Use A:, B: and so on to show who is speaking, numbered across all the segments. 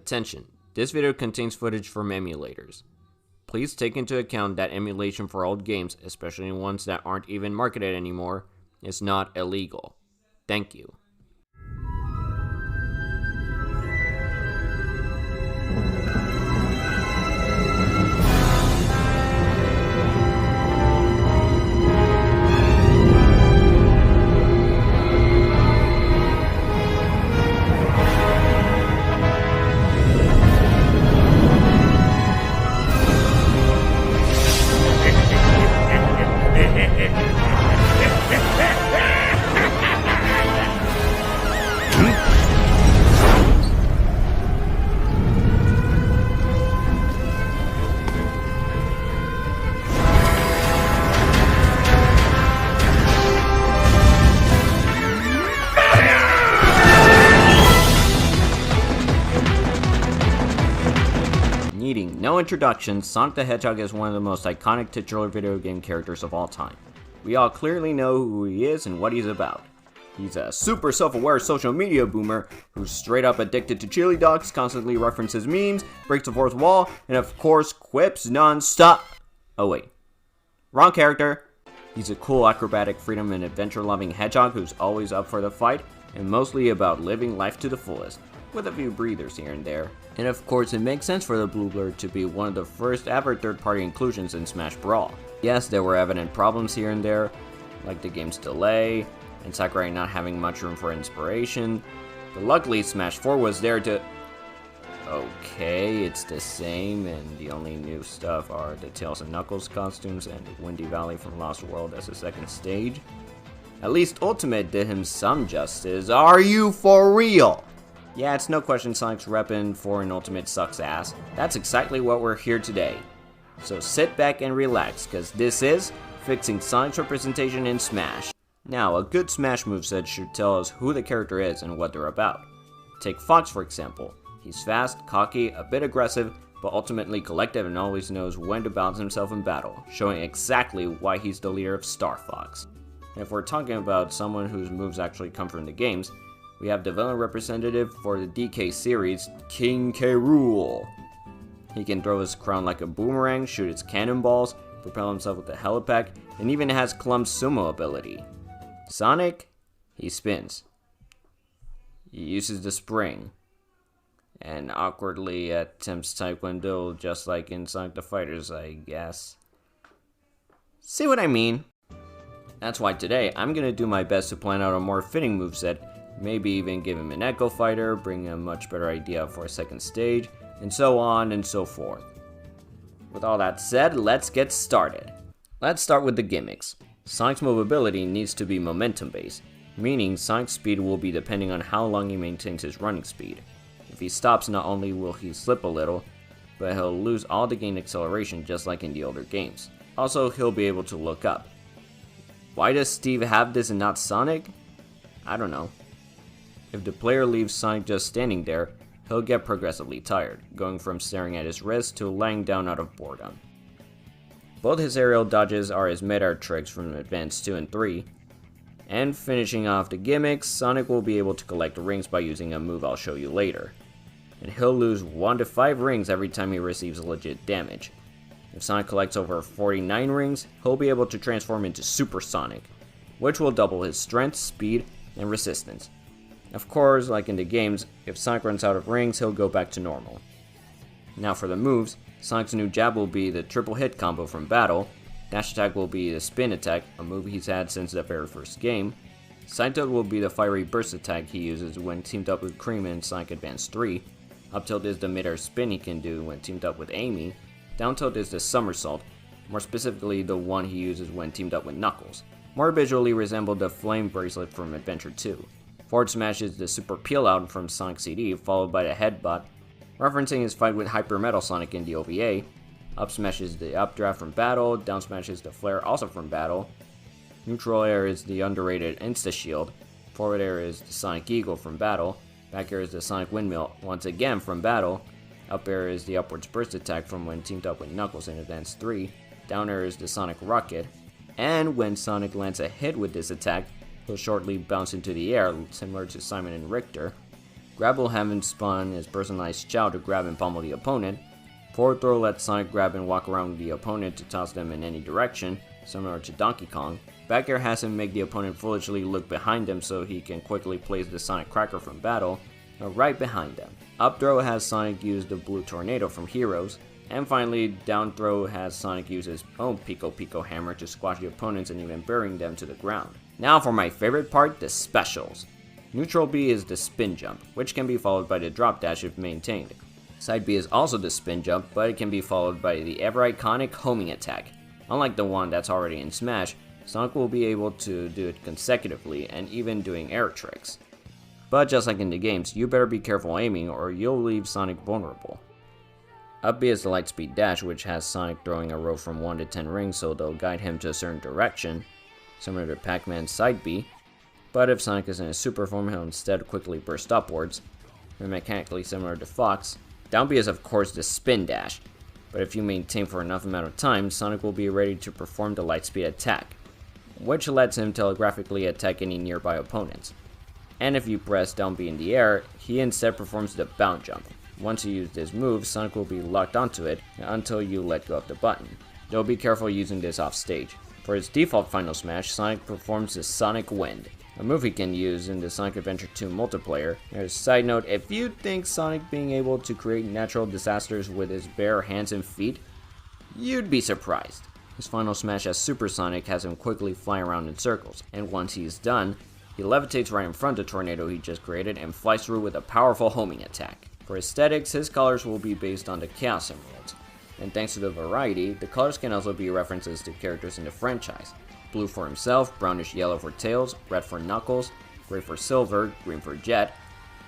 A: Attention, this video contains footage from emulators. Please take into account that emulation for old games, especially ones that aren't even marketed anymore, is not illegal. Thank you. Needing no introduction, Sonic the Hedgehog is one of the most iconic titular video game characters of all time. We all clearly know who he is and what he's about. He's a super self-aware social media boomer who's straight up addicted to chili dogs, constantly references memes, breaks the fourth wall, and of course quips non-stop. Oh wait, wrong character. He's a cool, acrobatic, freedom and adventure-loving hedgehog who's always up for the fight and mostly about living life to the fullest, with a few breathers here and there. And of course it makes sense for the Blue Blur to be one of the first ever third-party inclusions in Smash Brawl. Yes, there were evident problems here and there, like the game's delay, and Sakurai not having much room for inspiration, but luckily Smash 4 was there to... Okay, it's the same, and the only new stuff are the Tails and Knuckles costumes and Windy Valley from Lost World as a second stage. At least Ultimate did him some justice. Are you for real? Yeah, it's no question Sonic's reppin' for an Ultimate sucks ass. That's exactly what we're here today. So sit back and relax, cause this is Fixing Sonic's Representation in Smash. Now, a good Smash moveset should tell us who the character is and what they're about. Take Fox for example. He's fast, cocky, a bit aggressive, but ultimately collective and always knows when to balance himself in battle, showing exactly why he's the leader of Star Fox. And if we're talking about someone whose moves actually come from the games, we have the villain representative for the DK series, King K. Rool. He can throw his crown like a boomerang, shoot its cannonballs, propel himself with a helipack, and even has Clump Sumo ability. Sonic? He spins. He uses the spring. And awkwardly attempts Taekwondo just like in Sonic the Fighters, I guess. See what I mean? That's why today I'm gonna do my best to plan out a more fitting moveset, maybe even give him an Echo Fighter, bring a much better idea for a second stage, and so on and so forth. With all that said, let's get started. Let's start with the gimmicks. Sonic's movability needs to be momentum based, meaning Sonic's speed will be depending on how long he maintains his running speed. If he stops, not only will he slip a little, but he'll lose all the gained acceleration just like in the older games. Also, he'll be able to look up. Why does Steve have this and not Sonic? I don't know. If the player leaves Sonic just standing there, he'll get progressively tired, going from staring at his wrist to laying down out of boredom. Both his aerial dodges are his mid-air tricks from Advance 2 and 3, and finishing off the gimmicks, Sonic will be able to collect rings by using a move I'll show you later. And he'll lose 1 to 5 rings every time he receives legit damage. If Sonic collects over 49 rings, he'll be able to transform into Super Sonic, which will double his strength, speed, and resistance. Of course, like in the games, if Sonic runs out of rings, he'll go back to normal. Now for the moves, Sonic's new jab will be the triple hit combo from Battle, dash attack will be the spin attack, a move he's had since the very first game, side tilt will be the fiery burst attack he uses when teamed up with Cream in Sonic Advance 3, up tilt is the mid-air spin he can do when teamed up with Amy, down tilt is the somersault, more specifically the one he uses when teamed up with Knuckles, more visually resemble the flame bracelet from Adventure 2. Forward smash is the super peel out from Sonic CD, followed by the headbutt, referencing his fight with Hyper Metal Sonic in the OVA. Up smash is the updraft from Battle, down smash is the flare also from Battle. Neutral air is the underrated Insta Shield, forward air is the Sonic Eagle from Battle, back air is the Sonic Windmill once again from Battle, up air is the upwards burst attack from when teamed up with Knuckles in Advance 3, down air is the Sonic Rocket, and when Sonic lands a hit with this attack, he'll shortly bounce into the air, similar to Simon and Richter. Grab will have him spawn his personalized chow to grab and pummel the opponent. Forward throw lets Sonic grab and walk around the opponent to toss them in any direction, similar to Donkey Kong. Back air has him make the opponent foolishly look behind him so he can quickly place the Sonic Cracker from battle, right behind them. Up throw has Sonic use the Blue Tornado from Heroes. And finally, down throw has Sonic use his own Pico Pico hammer to squash the opponents and even burying them to the ground. Now for my favorite part, the specials. Neutral B is the spin jump, which can be followed by the drop dash if maintained. Side B is also the spin jump, but it can be followed by the ever iconic homing attack. Unlike the one that's already in Smash, Sonic will be able to do it consecutively and even doing air tricks. But just like in the games, you better be careful aiming or you'll leave Sonic vulnerable. Up B is the Lightspeed Dash, which has Sonic throwing a row from 1 to 10 rings so they'll guide him to a certain direction, similar to Pac-Man's Side B. But if Sonic is in a super form, he'll instead quickly burst upwards, mechanically similar to Fox. Down B is of course the Spin Dash, but if you maintain for enough amount of time, Sonic will be ready to perform the Lightspeed attack, which lets him telegraphically attack any nearby opponents. And if you press down B in the air, he instead performs the bound jump. Once you use this move, Sonic will be locked onto it until you let go of the button. Though be careful using this off stage. For his default final smash, Sonic performs the Sonic Wind, a move he can use in the Sonic Adventure 2 multiplayer. As a side note, if you think Sonic being able to create natural disasters with his bare hands and feet, you'd be surprised. His final smash as Super Sonic has him quickly fly around in circles, and once he's done, he levitates right in front of the tornado he just created and flies through with a powerful homing attack. For aesthetics, his colors will be based on the Chaos Emeralds, and thanks to the variety, the colors can also be references to characters in the franchise. Blue for himself, brownish yellow for Tails, red for Knuckles, gray for Silver, green for Jet,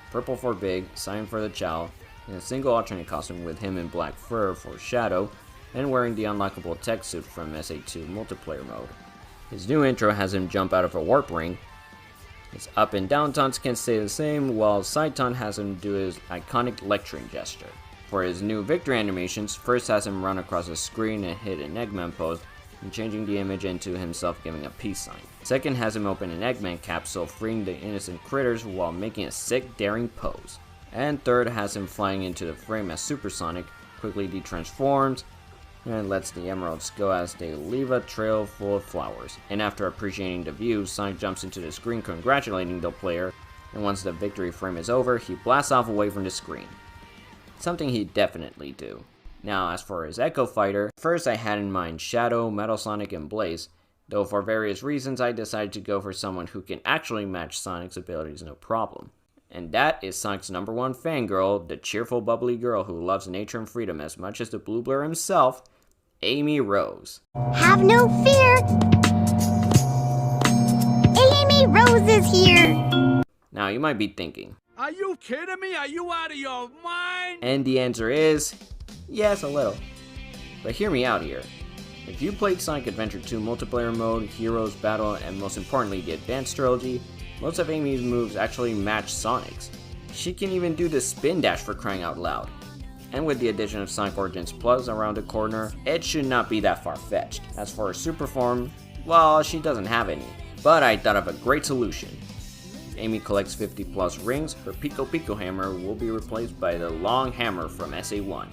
A: purple for Big, cyan for the Chow, and a single alternate costume with him in black fur for Shadow, and wearing the unlockable tech suit from SA2 multiplayer mode. His new intro has him jump out of a warp ring. His up and down taunts can stay the same, while side taunt has him do his iconic lecturing gesture. For his new victory animations, first has him run across a screen and hit an Eggman pose, and changing the image into himself giving a peace sign. Second has him open an Eggman capsule, freeing the innocent critters while making a sick, daring pose. And third has him flying into the frame as Super Sonic, quickly detransforms, and lets the emeralds go as they leave a trail full of flowers. And after appreciating the view, Sonic jumps into the screen congratulating the player, and once the victory frame is over, he blasts off away from the screen. Something he'd definitely do. Now, as for his Echo Fighter, first I had in mind Shadow, Metal Sonic, and Blaze, though for various reasons I decided to go for someone who can actually match Sonic's abilities no problem. And that is Sonic's #1 fangirl, the cheerful, bubbly girl who loves nature and freedom as much as the Blue Blur himself, Amy Rose.
B: Have no fear! Amy Rose is here!
A: Now, you might be thinking,
C: are you kidding me? Are you out of your mind?
A: And the answer is, yes, a little. But hear me out here. If you played Sonic Adventure 2 multiplayer mode, Heroes Battle, and most importantly the Advanced Trilogy, most of Amy's moves actually match Sonic's. She can even do the spin dash for crying out loud. And with the addition of Sonic Origins Plus around the corner, it should not be that far-fetched. As for her super form, well, she doesn't have any. But I thought of a great solution. If Amy collects 50 plus rings, her Pico Pico hammer will be replaced by the long hammer from SA1.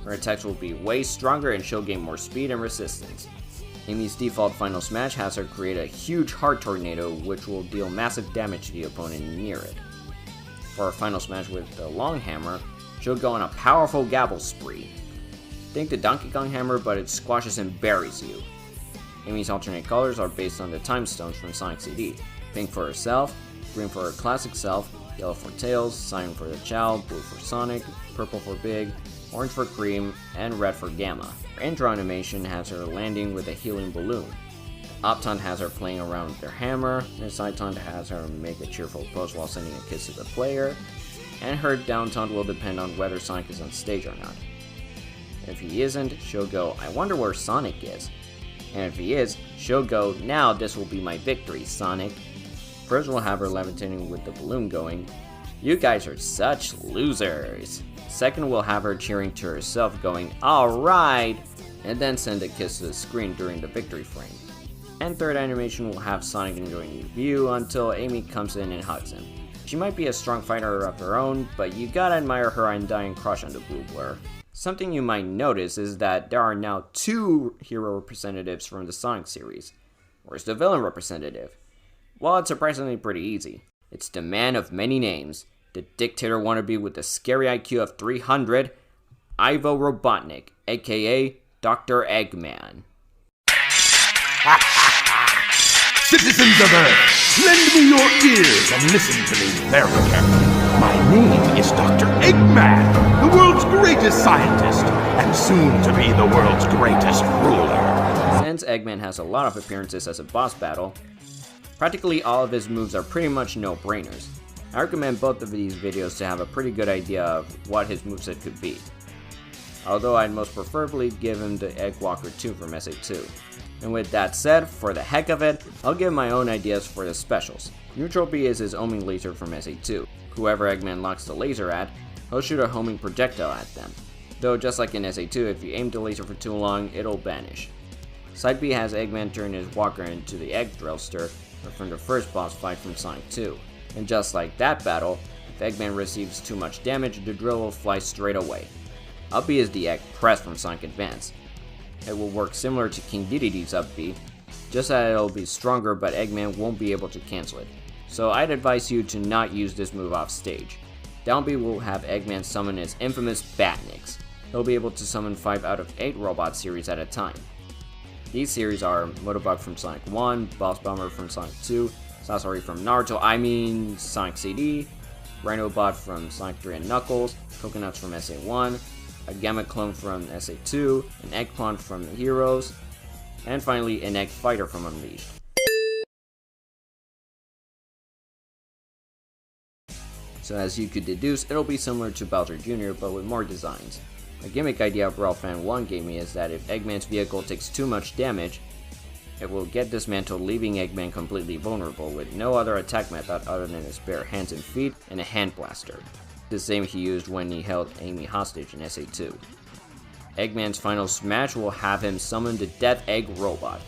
A: Her attacks will be way stronger and she'll gain more speed and resistance. Amy's default final smash has her create a huge heart tornado which will deal massive damage to the opponent near it. For her final smash with the long hammer, she'll go on a powerful gabble spree. Think the Donkey Kong hammer, but it squashes and buries you. Amy's alternate colors are based on the time stones from Sonic CD. Pink for herself, green for her classic self, yellow for Tails, cyan for the Chow, blue for Sonic, purple for Big, orange for Cream, and red for Gamma. Her intro animation has her landing with a helium balloon. Up taunt has her playing around with her hammer, and side taunt has her make a cheerful pose while sending a kiss to the player, and her down taunt will depend on whether Sonic is on stage or not. If he isn't, she'll go, I wonder where Sonic is. And if he is, she'll go, now this will be my victory, Sonic. First we'll have her levitating with the balloon going, you guys are such losers. Second we'll have her cheering to herself going, alright, and then send a kiss to the screen during the victory frame. And third animation will have Sonic enjoying the view until Amy comes in and hugs him. She might be a strong fighter of her own, but you gotta admire her undying crush on the Blue Blur. Something you might notice is that there are now 2 hero representatives from the Sonic series. Where's the villain representative? Well, it's surprisingly pretty easy. It's the man of many names, the dictator wannabe with the scary IQ of 300, Ivo Robotnik, aka Dr. Eggman.
D: Citizens of Earth, lend me your ears and listen to me very carefully. My name is Dr. Eggman, the world's greatest scientist, and soon to be the world's greatest ruler.
A: Since Eggman has a lot of appearances as a boss battle, practically all of his moves are pretty much no-brainers. I recommend both of these videos to have a pretty good idea of what his moveset could be. Although I'd most preferably give him the Egg Walker 2 from SA2. And with that said, for the heck of it, I'll give my own ideas for the specials. Neutral B is his homing laser from SA2. Whoever Eggman locks the laser at, he'll shoot a homing projectile at them. Though just like in SA2, if you aim the laser for too long, it'll vanish. Side B has Eggman turn his walker into the Egg Drillster from the first boss fight from Sonic 2. And just like that battle, if Eggman receives too much damage, the drill will fly straight away. Up B is the Egg Press from Sonic Advance. It will work similar to King Dedede's Up B, just that it'll be stronger but Eggman won't be able to cancel it. So I'd advise you to not use this move off stage. Down B will have Eggman summon his infamous Batniks. He'll be able to summon 5 out of 8 robot series at a time. These series are Motobug from Sonic 1, Boss Bomber from Sonic 2, Sasori from Naruto, Sonic CD, Rhinobot from Sonic 3 and Knuckles, Coconuts from SA1, a Gamma Clone from SA2, an Eggplant from Heroes, and finally an Egg Fighter from Unleashed. So as you could deduce, it'll be similar to Bowser Jr. but with more designs. A gimmick idea Brawl Fan 1 gave me is that if Eggman's vehicle takes too much damage, it will get dismantled, leaving Eggman completely vulnerable with no other attack method other than his bare hands and feet and a hand blaster. The same he used when he held Amy hostage in SA2. Eggman's final smash will have him summon the Death Egg Robot,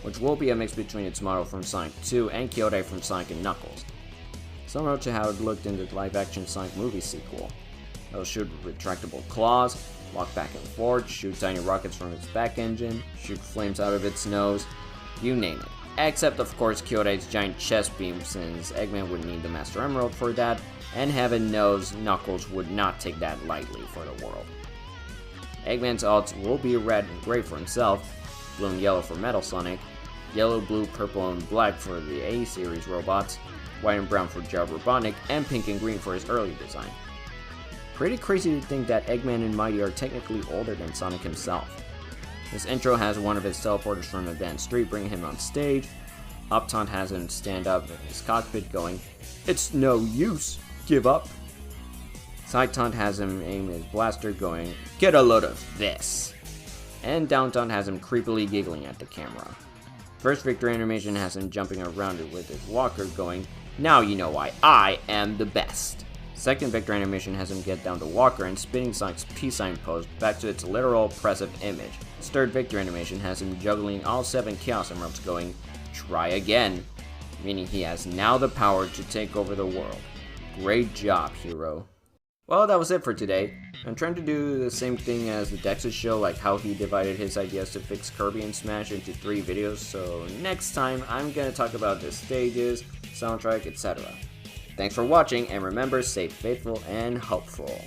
A: which will be a mix between its model from Sonic 2 and Kyodai from Sonic and Knuckles. Similar to how it looked in the live-action Sonic movie sequel. It'll shoot retractable claws, walk back and forth, shoot tiny rockets from its back engine, shoot flames out of its nose, you name it. Except of course Kyodai's giant chest beam, since Eggman would need the Master Emerald for that, and heaven knows Knuckles would not take that lightly for the world. Eggman's alts will be red and gray for himself, blue and yellow for Metal Sonic, yellow, blue, purple, and black for the A-series robots, white and brown for Jar Robotnik, and pink and green for his early design. Pretty crazy to think that Eggman and Mighty are technically older than Sonic himself. This intro has one of his teleporters from Advanced 3 bringing him on stage. Uptaunt has him stand up in his cockpit going, "It's no use, give up." Side taunt has him aim his blaster going, "Get a load of this." And down taunt has him creepily giggling at the camera. First victory animation has him jumping around it with his walker going, "Now you know why I am the best." Second victory animation has him get down the walker and spinning Sonic's peace sign pose back to its literal oppressive image. His third victory animation has him juggling all 7 Chaos Emeralds going, "Try again," meaning he has now the power to take over the world. Great job, hero. Well, that was it for today. I'm trying to do the same thing as the Dex's show, like how he divided his ideas to fix Kirby and Smash into 3 videos, so next time I'm gonna talk about the stages, soundtrack, etc. Thanks for watching, and remember, stay faithful and hopeful.